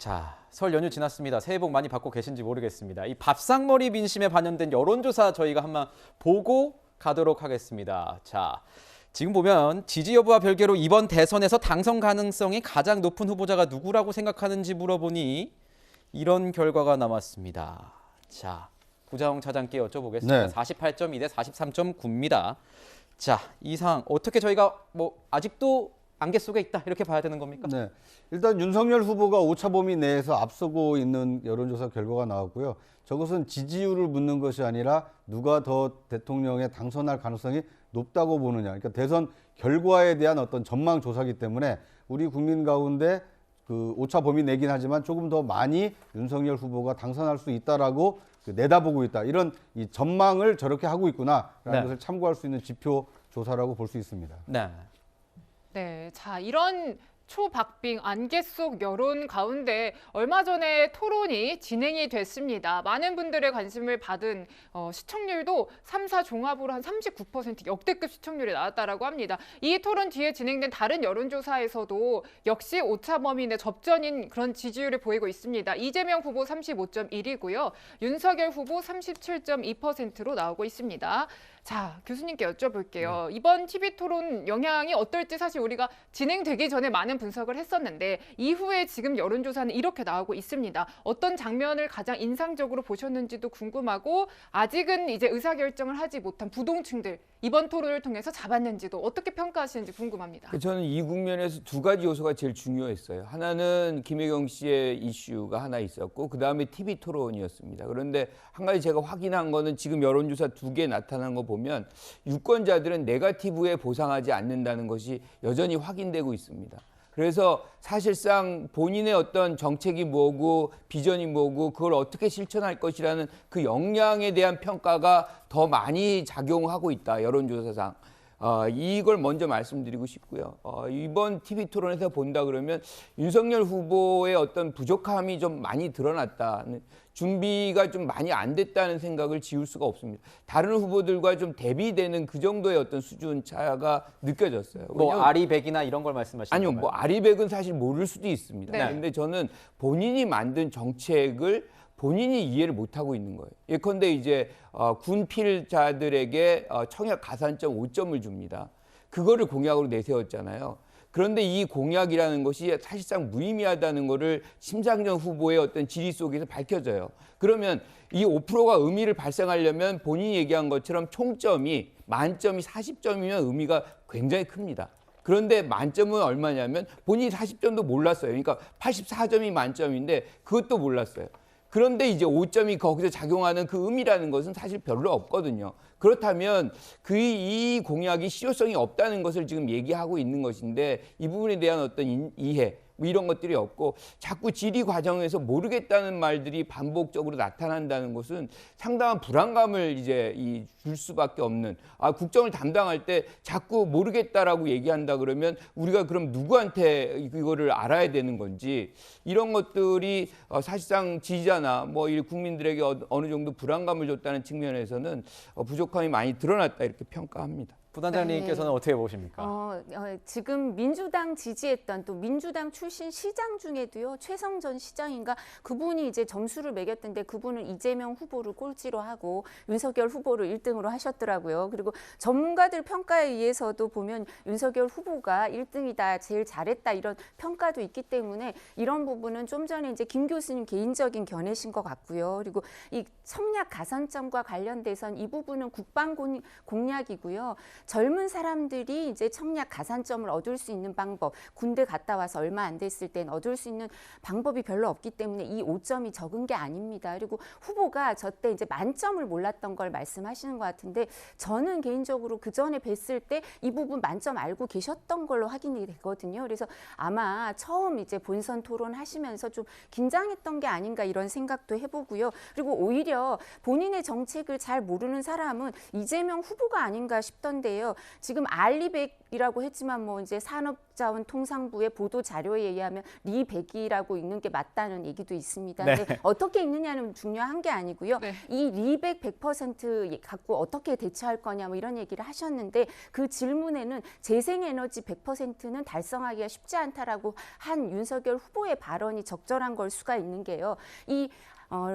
자, 설 연휴 지났습니다. 새해 복 많이 받고 계신지 모르겠습니다. 이 밥상머리 민심에 반영된 여론조사 저희가 한번 보고 가도록 하겠습니다. 자, 지금 보면 지지 여부와 별개로 이번 대선에서 당선 가능성이 가장 높은 후보자가 누구라고 생각하는지 물어보니 이런 결과가 나왔습니다. 자, 구자홍 차장께 여쭤보겠습니다. 네. 48.2 대 43.9입니다. 자, 이 상황 어떻게 저희가 아직도 안개 속에 있다 이렇게 봐야 되는 겁니까? 네. 일단 윤석열 후보가 오차 범위 내에서 앞서고 있는 여론조사 결과가 나왔고요. 저것은 지지율을 묻는 것이 아니라 누가 더 대통령에 당선할 가능성이 높다고 보느냐. 그러니까 대선 결과에 대한 어떤 전망 조사이기 때문에 우리 국민 가운데 그 오차 범위 내긴 하지만 조금 더 많이 윤석열 후보가 당선할 수 있다라고 내다보고 있다. 이런 이 전망을 저렇게 하고 있구나라는 네. 것을 참고할 수 있는 지표 조사라고 볼 수 있습니다. 네. 네, 자 이런 초박빙 안개 속 여론 가운데 얼마 전에 토론이 진행이 됐습니다. 많은 분들의 관심을 받은 시청률도 3사 종합으로 한 39% 역대급 시청률이 나왔다라고 합니다. 이 토론 뒤에 진행된 다른 여론조사에서도 역시 오차 범위 내 접전인 그런 지지율을 보이고 있습니다. 이재명 후보 35.1이고요. 윤석열 후보 37.2%로 나오고 있습니다. 자, 교수님께 여쭤볼게요. 이번 TV 토론 영향이 어떨지 사실 우리가 진행되기 전에 많은 분석을 했었는데 이후에 지금 여론조사는 이렇게 나오고 있습니다. 어떤 장면을 가장 인상적으로 보셨는지도 궁금하고 아직은 이제 의사결정을 하지 못한 부동층들 이번 토론을 통해서 잡았는지도 어떻게 평가하시는지 궁금합니다. 저는 이 국면에서 두 가지 요소가 제일 중요했어요. 하나는 김혜경 씨의 이슈가 하나 있었고 그다음에 TV 토론이었습니다. 그런데 한 가지 제가 확인한 거는 지금 여론조사 두 개 나타난 거 보면 유권자들은 네거티브에 보상하지 않는다는 것이 여전히 확인되고 있습니다. 그래서 사실상 본인의 어떤 정책이 뭐고 비전이 뭐고 그걸 어떻게 실천할 것이라는 그 역량에 대한 평가가 더 많이 작용하고 있다. 여론조사상. 이걸 먼저 말씀드리고 싶고요. 이번 TV 토론에서 본다 그러면 윤석열 후보의 어떤 부족함이 좀 많이 드러났다는 준비가 좀 많이 안 됐다는 생각을 지울 수가 없습니다. 다른 후보들과 좀 대비되는 그 정도의 어떤 수준 차가 느껴졌어요. 아리백이나 이런 걸 말씀하시는 아니요, 건가요? 아리백은 사실 모를 수도 있습니다. 네. 근데 저는 본인이 만든 정책을 본인이 이해를 못하고 있는 거예요. 예컨대 이제 군 필자들에게 청약 가산점 5점을 줍니다. 그거를 공약으로 내세웠잖아요. 그런데 이 공약이라는 것이 사실상 무의미하다는 거를 심상정 후보의 어떤 질의 속에서 밝혀져요. 그러면 이 5%가 의미를 발생하려면 본인이 얘기한 것처럼 총점이 만점이 40점이면 의미가 굉장히 큽니다. 그런데 만점은 얼마냐면 본인이 40점도 몰랐어요. 그러니까 84점이 만점인데 그것도 몰랐어요. 그런데 이제 5점이 거기서 작용하는 그 의미라는 것은 사실 별로 없거든요. 그렇다면 이 공약이 실효성이 없다는 것을 지금 얘기하고 있는 것인데 이 부분에 대한 어떤 이해 뭐 이런 것들이 없고 자꾸 질의 과정에서 모르겠다는 말들이 반복적으로 나타난다는 것은 상당한 불안감을 이제 줄 수밖에 없는 국정을 담당할 때 자꾸 모르겠다라고 얘기한다 그러면 우리가 그럼 누구한테 이거를 알아야 되는 건지 이런 것들이 사실상 지지자나 뭐 이 국민들에게 어느 정도 불안감을 줬다는 측면에서는 부족함이 많이 드러났다 이렇게 평가합니다. 부단장님께서는 어떻게 보십니까? 지금 민주당 지지했던 또 민주당 출신 시장 중에도요 최성전 시장인가 그분이 이제 점수를 매겼던데 그분은 이재명 후보를 꼴찌로 하고 윤석열 후보를 1등으로 하셨더라고요. 그리고 전문가들 평가에 의해서도 보면 윤석열 후보가 1등이다, 제일 잘했다 이런 평가도 있기 때문에 이런 부분은 좀 전에 이제 김 교수님 개인적인 견해신 것 같고요. 그리고 이 청약 가산점과 관련돼선 이 부분은 국방 공약이고요. 젊은 사람들이 이제 청약 가산점을 얻을 수 있는 방법, 군대 갔다 와서 얼마 안 됐을 땐 얻을 수 있는 방법이 별로 없기 때문에 이 5점이 적은 게 아닙니다. 그리고 후보가 저때 이제 만점을 몰랐던 걸 말씀하시는 것 같은데 저는 개인적으로 그 전에 뵀을 때 이 부분 만점 알고 계셨던 걸로 확인이 되거든요. 그래서 아마 처음 이제 본선 토론 하시면서 좀 긴장했던 게 아닌가 이런 생각도 해보고요. 그리고 오히려 본인의 정책을 잘 모르는 사람은 이재명 후보가 아닌가 싶던데요. 있는데요. 지금 알리백이라고 했지만 뭐 이제 산업자원통상부의 보도 자료에 의하면 리백이라고 읽는 게 맞다는 얘기도 있습니다. 네. 근데 어떻게 읽느냐는 중요한 게 아니고요. 네. 이 리백 100% 갖고 어떻게 대처할 거냐 뭐 이런 얘기를 하셨는데 그 질문에는 재생에너지 100%는 달성하기가 쉽지 않다라고 한 윤석열 후보의 발언이 적절한 걸 수가 있는 게요. 이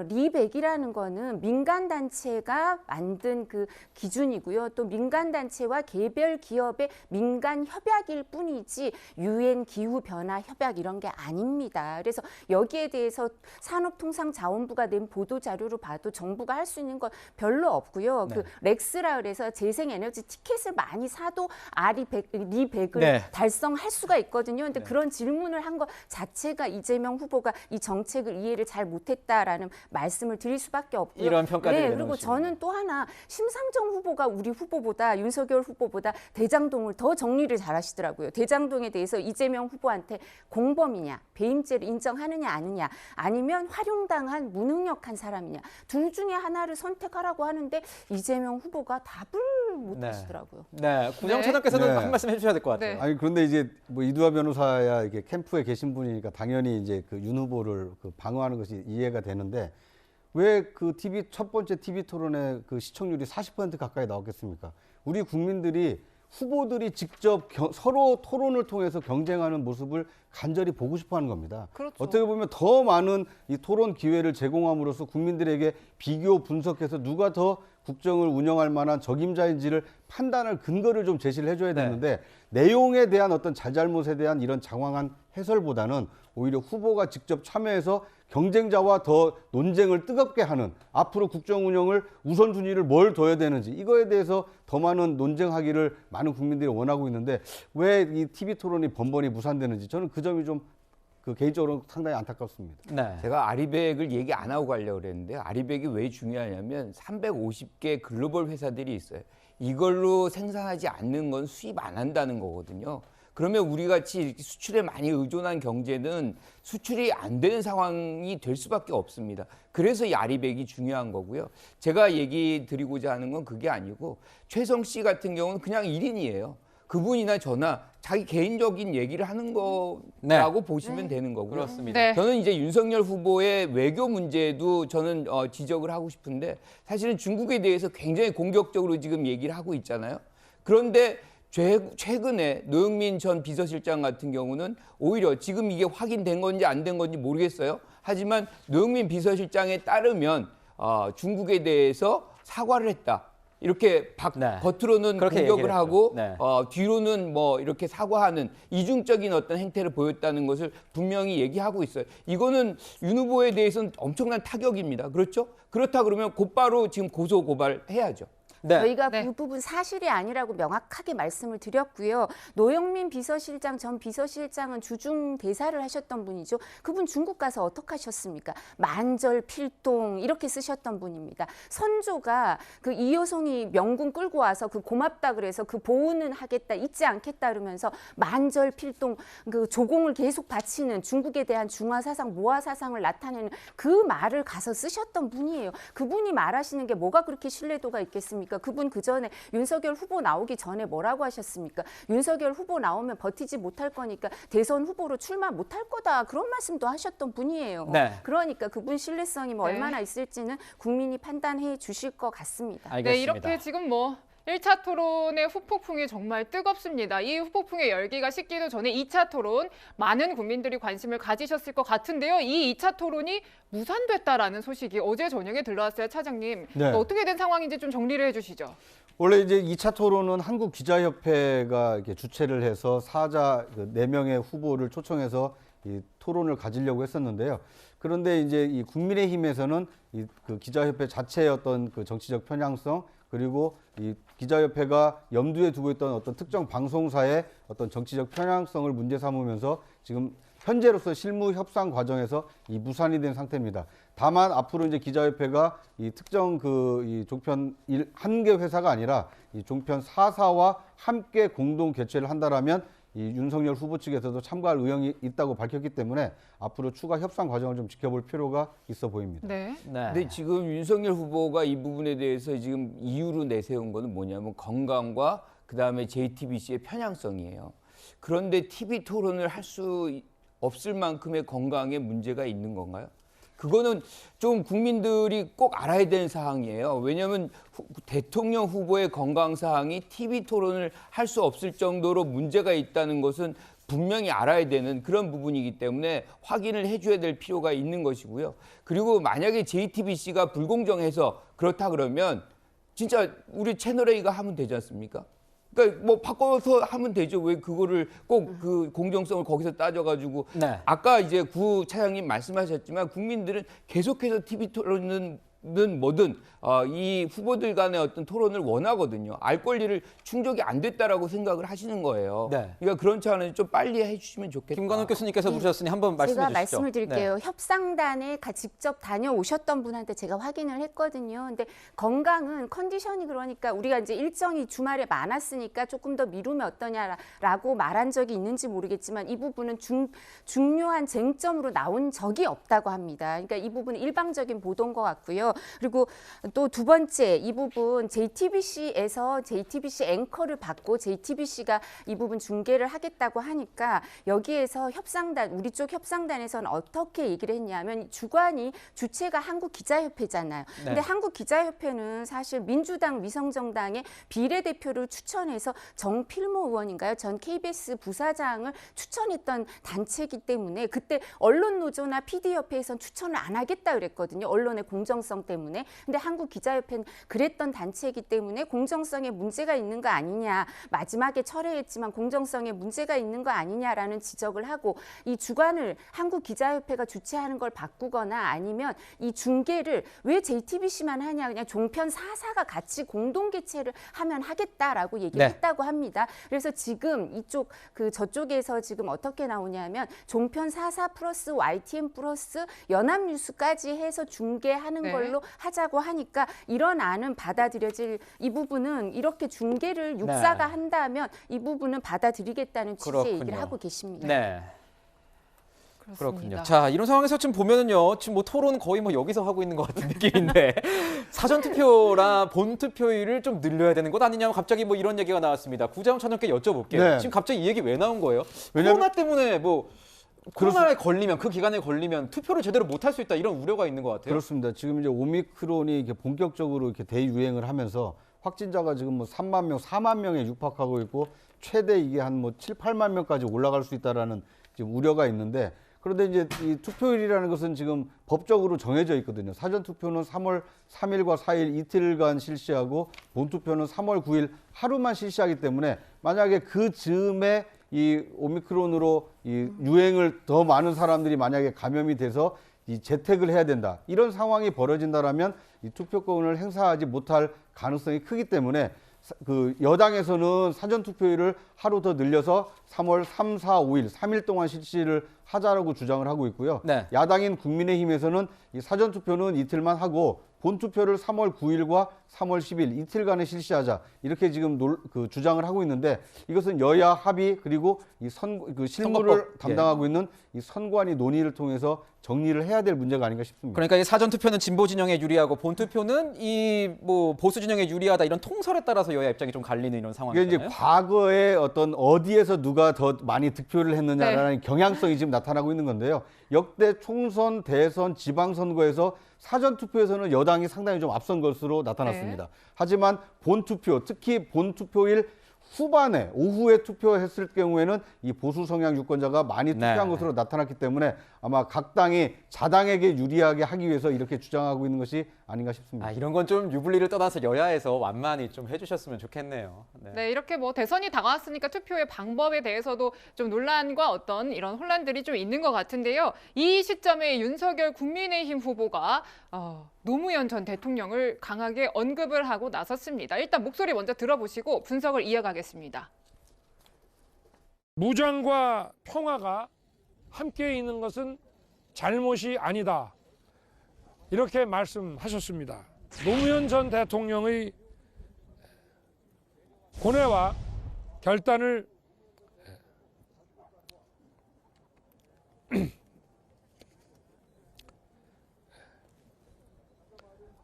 리백이라는 거는 민간단체가 만든 그 기준이고요. 또 민간단체와 개별 기업의 민간 협약일 뿐이지 유엔 기후변화 협약 이런 게 아닙니다. 그래서 여기에 대해서 산업통상자원부가 낸 보도자료로 봐도 정부가 할 수 있는 건 별로 없고요. 네. 그 렉스라 그래서 재생에너지 티켓을 많이 사도 리백을 네. 달성할 수가 있거든요. 근데 그런 질문을 한 것 자체가 이재명 후보가 이 정책을 이해를 잘 못했다라는 말씀을 드릴 수밖에 없고요. 이런 평가들이 네, 되는 그리고 것이군요. 저는 또 하나 심상정 후보가 우리 후보보다 윤석열 후보보다 대장동을 더 정리를 잘하시더라고요. 대장동에 대해서 이재명 후보한테 공범이냐, 배임죄를 인정하느냐 아니냐, 아니면 활용당한 무능력한 사람이냐, 둘 중에 하나를 선택하라고 하는데 이재명 후보가 답을 못 네. 하시더라고요. 네, 구정 네. 차장께서는 네. 한 말씀 해주셔야 될 것 같아요. 네. 아니 그런데 이제 뭐 이두하 변호사야 이게 캠프에 계신 분이니까 당연히 이제 그 윤 후보를 그 방어하는 것이 이해가 되는데 왜 그 첫 번째 TV 토론에 그 시청률이 40% 가까이 나왔겠습니까? 우리 국민들이 후보들이 직접 서로 토론을 통해서 경쟁하는 모습을 간절히 보고 싶어하는 겁니다. 그렇죠. 어떻게 보면 더 많은 이 토론 기회를 제공함으로써 국민들에게 비교 분석해서 누가 더 국정을 운영할 만한 적임자인지를 판단할 근거를 좀 제시를 해줘야 되는데 내용에 대한 어떤 잘잘못에 대한 이런 장황한 해설보다는 오히려 후보가 직접 참여해서 경쟁자와 더 논쟁을 뜨겁게 하는 앞으로 국정 운영을 우선순위를 뭘 둬야 되는지 이거에 대해서 더 많은 논쟁하기를 많은 국민들이 원하고 있는데 왜 이 TV 토론이 번번이 무산되는지 저는 그 점이 좀 그 개인적으로 상당히 안타깝습니다. 네. 제가 아리백을 얘기 안 하고 가려고 그랬는데 아리백이 왜 중요하냐면 350개 글로벌 회사들이 있어요. 이걸로 생산하지 않는 건 수입 안 한다는 거거든요. 그러면 우리 같이 이렇게 수출에 많이 의존한 경제는 수출이 안 되는 상황이 될 수밖에 없습니다. 그래서 이 아리백이 중요한 거고요. 제가 얘기 드리고자 하는 건 그게 아니고 최성 씨 같은 경우는 그냥 1인이에요. 그분이나 저나 자기 개인적인 얘기를 하는 거라고 보시면 되는 거고요. 그렇습니다. 네. 저는 이제 윤석열 후보의 외교 문제도 저는 지적을 하고 싶은데 사실은 중국에 대해서 굉장히 공격적으로 지금 얘기를 하고 있잖아요. 그런데 최근에 노영민 전 비서실장 같은 경우는 오히려 지금 이게 확인된 건지 안 된 건지 모르겠어요. 하지만 노영민 비서실장에 따르면 중국에 대해서 사과를 했다. 이렇게 네. 겉으로는 그렇게 공격을 얘기를 하고 했죠. 네. 뒤로는 뭐 이렇게 사과하는 이중적인 어떤 행태를 보였다는 것을 분명히 얘기하고 있어요. 이거는 윤 후보에 대해서는 엄청난 타격입니다. 그렇죠? 그렇다 그러면 곧바로 지금 고소 고발해야죠. 네. 저희가 네. 그 부분 사실이 아니라고 명확하게 말씀을 드렸고요. 노영민 비서실장 전 비서실장은 주중 대사를 하셨던 분이죠. 그분 중국 가서 어떻게 하셨습니까? 만절필동 이렇게 쓰셨던 분입니다. 선조가 그 이효성이 명군 끌고 와서 그 고맙다 그래서 그 보은은 하겠다 잊지 않겠다 그러면서 만절필동 그 조공을 계속 바치는 중국에 대한 중화사상 모화사상을 나타내는 그 말을 가서 쓰셨던 분이에요. 그분이 말하시는 게 뭐가 그렇게 신뢰도가 있겠습니까? 그분 그 전에 윤석열 후보 나오기 전에 뭐라고 하셨습니까? 윤석열 후보 나오면 버티지 못할 거니까 대선 후보로 출마 못할 거다 그런 말씀도 하셨던 분이에요. 네. 그러니까 그분 신뢰성이 뭐 네. 얼마나 있을지는 국민이 판단해 주실 것 같습니다. 알겠습니다. 네, 이렇게 지금 뭐 1차 토론의 후폭풍이 정말 뜨겁습니다. 이 후폭풍의 열기가 식기도 전에 2차 토론 많은 국민들이 관심을 가지셨을 것 같은데요. 이 2차 토론이 무산됐다라는 소식이 어제 저녁에 들러왔어요. 차장님. 네. 어떻게 된 상황인지 좀 정리를 해주시죠. 원래 이제 2차 토론은 한국기자협회가 이렇게 주최를 해서 사자 4명의 후보를 초청해서 이 토론을 가지려고 했었는데요. 그런데 이제 이 국민의힘에서는 그 기자협회 자체의 어떤 그 정치적 편향성 그리고 이 기자협회가 염두에 두고 있던 어떤 특정 방송사의 어떤 정치적 편향성을 문제 삼으면서 지금 현재로서 실무 협상 과정에서 이 무산이 된 상태입니다. 다만 앞으로 이제 기자협회가 이 특정 이 종편 한 개 회사가 아니라 이 종편 4사와 함께 공동 개최를 한다라면 이 윤석열 후보 측에서도 참가할 의향이 있다고 밝혔기 때문에 앞으로 추가 협상 과정을 좀 지켜볼 필요가 있어 보입니다. 네. 네. 근데 지금 윤석열 후보가 이 부분에 대해서 지금 이유로 내세운 거는 뭐냐면 건강과 그다음에 JTBC의 편향성이에요. 그런데 TV 토론을 할 수 없을 만큼의 건강에 문제가 있는 건가요? 그거는 좀 국민들이 꼭 알아야 되는 사항이에요. 왜냐하면 대통령 후보의 건강 사항이 TV 토론을 할 수 없을 정도로 문제가 있다는 것은 분명히 알아야 되는 그런 부분이기 때문에 확인을 해줘야 될 필요가 있는 것이고요. 그리고 만약에 JTBC가 불공정해서 그렇다 그러면 진짜 우리 채널A가 하면 되지 않습니까? 그러니까 뭐 바꿔서 하면 되죠. 왜 그거를 꼭 그 공정성을 거기서 따져가지고 네. 아까 이제 구 차장님 말씀하셨지만 국민들은 계속해서 TV 토론은 뭐든 이 후보들 간의 어떤 토론을 원하거든요. 알 권리를 충족이 안 됐다라고 생각을 하시는 거예요. 네. 그러니까 그런 차원에서 좀 빨리 해주시면 좋겠다. 김관욱 교수님께서 부르셨으니 한번 말씀해 제가 주시죠. 말씀을 드릴게요. 네. 협상단에 직접 다녀오셨던 분한테 제가 확인을 했거든요. 근데 건강은 컨디션이 그러니까 우리가 이제 일정이 주말에 많았으니까 조금 더 미루면 어떠냐라고 말한 적이 있는지 모르겠지만 이 부분은 중요한 쟁점으로 나온 적이 없다고 합니다. 그러니까 이 부분은 일방적인 보도인 것 같고요. 그리고 또 두 번째 이 부분 JTBC에서 JTBC 앵커를 받고 JTBC가 이 부분 중계를 하겠다고 하니까 여기에서 협상단 우리 쪽 협상단에서는 어떻게 얘기를 했냐면 주체가 한국기자협회잖아요. 네. 근데 한국기자협회는 사실 민주당 위성정당의 비례대표를 추천해서 정필모 의원인가요? 전 KBS 부사장을 추천했던 단체이기 때문에 그때 언론노조나 PD협회에선 추천을 안 하겠다 그랬거든요. 언론의 공정성 때문에. 근데 한국기자협회는 그랬던 단체이기 때문에 공정성에 문제가 있는 거 아니냐. 마지막에 철회했지만 공정성에 문제가 있는 거 아니냐라는 지적을 하고 이 주관을 한국기자협회가 주최하는 걸 바꾸거나 아니면 이 중계를 왜 JTBC만 하냐. 그냥 종편 4사가 같이 공동 개최를 하면 하겠다라고 얘기를 네. 했다고 합니다. 그래서 지금 저쪽에서 지금 어떻게 나오냐면 종편 4사 플러스 YTN 플러스 연합뉴스까지 해서 중계하는 네. 걸로 하자고 하니까 이런 안은 받아들여질 이 부분은 이렇게 중계를 육사가 네. 한다면 이 부분은 받아들이겠다는 취지의 그렇군요. 얘기를 하고 계십니다. 네. 그렇습니다. 그렇군요. 자, 이런 상황에서 지금 보면은요, 지금 뭐 토론 거의 뭐 여기서 하고 있는 것 같은 느낌인데 사전 투표나 본 투표율을 좀 늘려야 되는 것 아니냐고 갑자기 뭐 이런 얘기가 나왔습니다. 구자원 차장님께 여쭤볼게요. 네. 지금 갑자기 이 얘기 왜 나온 거예요? 왜냐면- 코로나 때문에 뭐 코로나에 걸리면 그 기간에 걸리면 투표를 제대로 못 할 수 있다 이런 우려가 있는 것 같아요. 그렇습니다. 지금 이제 오미크론이 이렇게 본격적으로 이렇게 대유행을 하면서 확진자가 지금 뭐 3만 명, 4만 명에 육박하고 있고 최대 이게 한 뭐 7, 8만 명까지 올라갈 수 있다라는 지금 우려가 있는데 그런데 이제 이 투표일이라는 것은 지금 법적으로 정해져 있거든요. 사전 투표는 3월 3일과 4일 이틀간 실시하고 본 투표는 3월 9일 하루만 실시하기 때문에 만약에 그 즈음에 이 오미크론으로 이 유행을 더 많은 사람들이 만약에 감염이 돼서 이 재택을 해야 된다. 이런 상황이 벌어진다라면 이 투표권을 행사하지 못할 가능성이 크기 때문에 그 여당에서는 사전 투표일을 하루 더 늘려서 3월 3, 4, 5일 3일 동안 실시를 하자라고 주장을 하고 있고요. 네. 야당인 국민의힘에서는 이 사전 투표는 이틀만 하고 본 투표를 3월 9일과 3월 10일 이틀간에 실시하자 이렇게 지금 주장을 하고 있는데 이것은 여야 합의 그리고 이 실무를 선거법. 담당하고 있는 이 선관위 논의를 통해서 정리를 해야 될 문제가 아닌가 싶습니다. 그러니까 이 사전 투표는 진보 진영에 유리하고 본 투표는 이 뭐 보수 진영에 유리하다 이런 통설에 따라서 여야 입장이 좀 갈리는 이런 이게 상황이잖아요. 이제 과거에 어디에서 누가 더 많이 득표를 했느냐라는 경향성이 지금 나타나고 있는 건데요. 역대 총선, 대선, 지방선거에서 사전 투표에서는 여당이 상당히 좀 앞선 것으로 나타났습니다. 하지만 본 투표, 특히 본 투표일 후반에 오후에 투표했을 경우에는 이 보수 성향 유권자가 많이 투표한 네. 것으로 나타났기 때문에 아마 각 당이 자당에게 유리하게 하기 위해서 이렇게 주장하고 있는 것이 아닌가 싶습니다. 아, 이런 건 좀 유불리를 떠나서 여야에서 완만히 좀 해주셨으면 좋겠네요. 네. 네, 이렇게 뭐 대선이 다가왔으니까 투표의 방법에 대해서도 좀 논란과 어떤 이런 혼란들이 좀 있는 것 같은데요. 이 시점에 윤석열 국민의힘 후보가 노무현 전 대통령을 강하게 언급을 하고 나섰습니다. 일단 목소리 먼저 들어보시고 분석을 이어가겠습니다. 무장과 평화가 함께 있는 것은 잘못이 아니다. 이렇게 말씀하셨습니다. 노무현 전 대통령의 고뇌와 결단을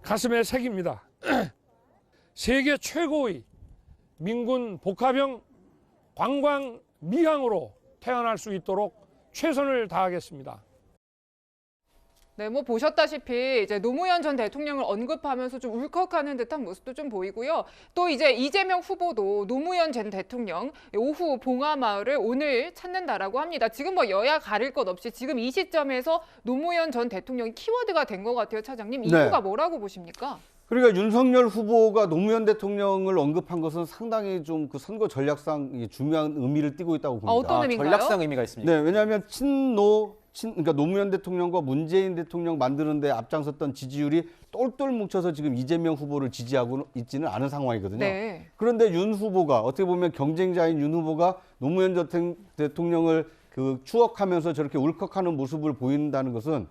가슴에 새깁니다. 세계 최고의 민군 복합형 관광 미항으로 태어날 수 있도록 최선을 다하겠습니다. 네, 뭐 보셨다시피 이제 노무현 전 대통령을 언급하면서 좀 울컥하는 듯한 모습도 좀 보이고요. 또 이제 이재명 후보도 노무현 전 대통령 오후 봉화마을을 오늘 찾는다라고 합니다. 지금 뭐 여야 가릴 것 없이 지금 이 시점에서 노무현 전 대통령이 키워드가 된 것 같아요, 차장님. 이유가 뭐라고 보십니까? 그러니까 윤석열 후보가 노무현 대통령을 언급한 것은 상당히 좀 그 선거 전략상 중요한 의미를 띠고 있다고 봅니다. 어떤 의미인가요? 전략상 의미가 있습니까? 네, 왜냐하면 그러니까 노무현 대통령과 문재인 대통령 만드는데 앞장섰던 지지율이 똘똘 뭉쳐서 지금 이재명 후보를 지지하고 있지는 않은 상황이거든요. 네. 그런데 윤 후보가 어떻게 보면 경쟁자인 윤 후보가 노무현 대통령을 그 추억하면서 저렇게 울컥하는 모습을 보인다는 것은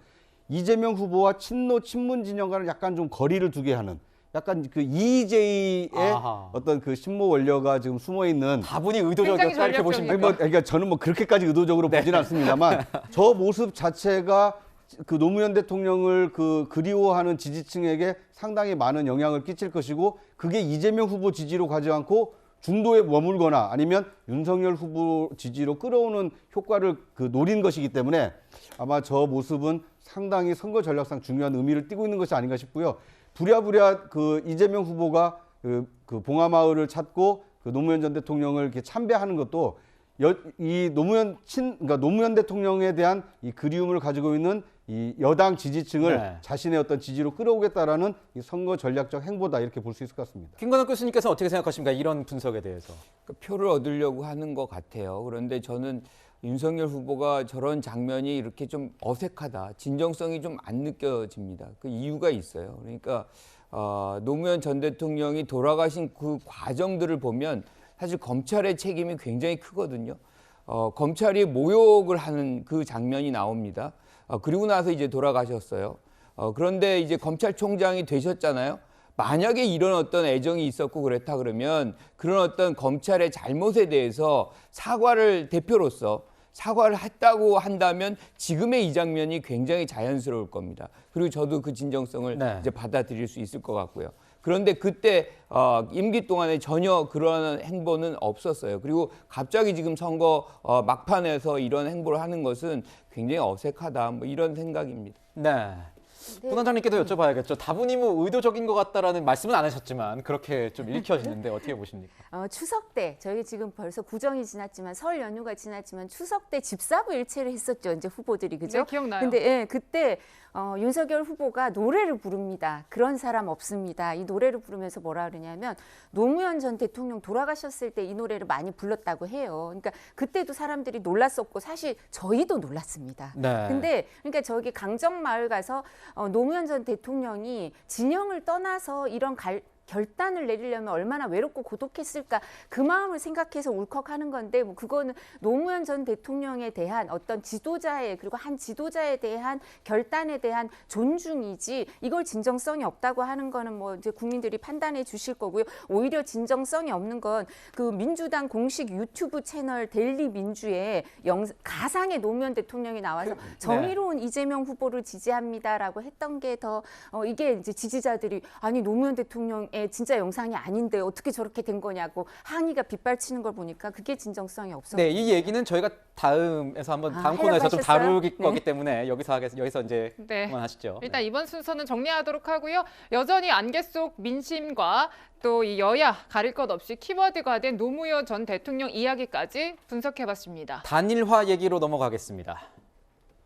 이재명 후보와 친문 진영과는 약간 좀 거리를 두게 하는 약간 그 EJ의 아하. 어떤 그 신모 원료가 지금 숨어 있는 다분히 굉장히 의도적이었다 이렇게 전략적이니까. 보십니까? 아니 그러니까 저는 뭐 그렇게까지 의도적으로 보진 않습니다만 저 모습 자체가 그 노무현 대통령을 그 그리워하는 지지층에게 상당히 많은 영향을 끼칠 것이고 그게 이재명 후보 지지로 가지 않고 중도에 머물거나 아니면 윤석열 후보 지지로 끌어오는 효과를 그 노린 것이기 때문에 아마 저 모습은 상당히 선거 전략상 중요한 의미를 띠고 있는 것이 아닌가 싶고요. 부랴부랴 그 이재명 후보가 그 봉화마을을 찾고 그 노무현 전 대통령을 이렇게 참배하는 것도 이 그러니까 노무현 대통령에 대한 이 그리움을 가지고 있는 이 여당 지지층을 네. 자신의 어떤 지지로 끌어오겠다라는 이 선거 전략적 행보다 이렇게 볼 수 있을 것 같습니다. 김관원 교수님께서 어떻게 생각하십니까? 이런 분석에 대해서. 표를 얻으려고 하는 것 같아요. 그런데 저는 윤석열 후보가 저런 장면이 이렇게 좀 어색하다, 진정성이 좀 안 느껴집니다. 그 이유가 있어요. 그러니까 노무현 전 대통령이 돌아가신 그 과정들을 보면 사실 검찰의 책임이 굉장히 크거든요. 검찰이 모욕을 하는 그 장면이 나옵니다. 그리고 나서 이제 돌아가셨어요. 그런데 이제 검찰총장이 되셨잖아요. 만약에 이런 어떤 애정이 있었고 그랬다 그러면 그런 어떤 검찰의 잘못에 대해서 사과를 대표로서 사과를 했다고 한다면 지금의 이 장면이 굉장히 자연스러울 겁니다. 그리고 저도 그 진정성을 네. 이제 받아들일 수 있을 것 같고요. 그런데 그때 임기 동안에 전혀 그런 행보는 없었어요. 그리고 갑자기 지금 선거 막판에서 이런 행보를 하는 것은 굉장히 어색하다. 뭐 이런 생각입니다. 네. 부원장님께도 여쭤봐야겠죠. 다분히 뭐 의도적인 것 같다라는 말씀은 안 하셨지만 그렇게 좀 읽혀지는데 어떻게 보십니까? 추석 때 저희 지금 벌써 구정이 지났지만 설 연휴가 지났지만 추석 때 집사부 일체를 했었죠. 이제 후보들이 그죠? 네, 기억나요. 근데 예, 그때 윤석열 후보가 노래를 부릅니다. 그런 사람 없습니다. 이 노래를 부르면서 뭐라 그러냐면 노무현 전 대통령 돌아가셨을 때 이 노래를 많이 불렀다고 해요. 그러니까 그때도 사람들이 놀랐었고 사실 저희도 놀랐습니다. 네. 근데 그러니까 저기 강정마을 가서 노무현 전 대통령이 진영을 떠나서 이런 결단을 내리려면 얼마나 외롭고 고독했을까 그 마음을 생각해서 울컥하는 건데 뭐 그거는 노무현 전 대통령에 대한 어떤 지도자의 그리고 한 지도자에 대한 결단에 대한 존중이지 이걸 진정성이 없다고 하는 거는 뭐 이제 국민들이 판단해 주실 거고요. 오히려 진정성이 없는 건 그 민주당 공식 유튜브 채널 데일리 민주에 가상의 노무현 대통령이 나와서 정의로운 이재명 후보를 지지합니다라고 했던 게 더 이게 이제 지지자들이 아니 노무현 대통령 진짜 영상이 아닌데 어떻게 저렇게 된 거냐고 항의가 빗발치는 걸 보니까 그게 진정성이 없었어요. 네, 이 얘기는 저희가 다음에서 한번 다음 하려고 코너에서 좀 하셨어요? 다룰 네. 거기 때문에 여기서 이제 네. 그만하시죠. 일단 이번 순서는 정리하도록 하고요. 여전히 안개 속 민심과 또 이 여야 가릴 것 없이 키워드가 된 노무현 전 대통령 이야기까지 분석해봤습니다. 단일화 얘기로 넘어가겠습니다.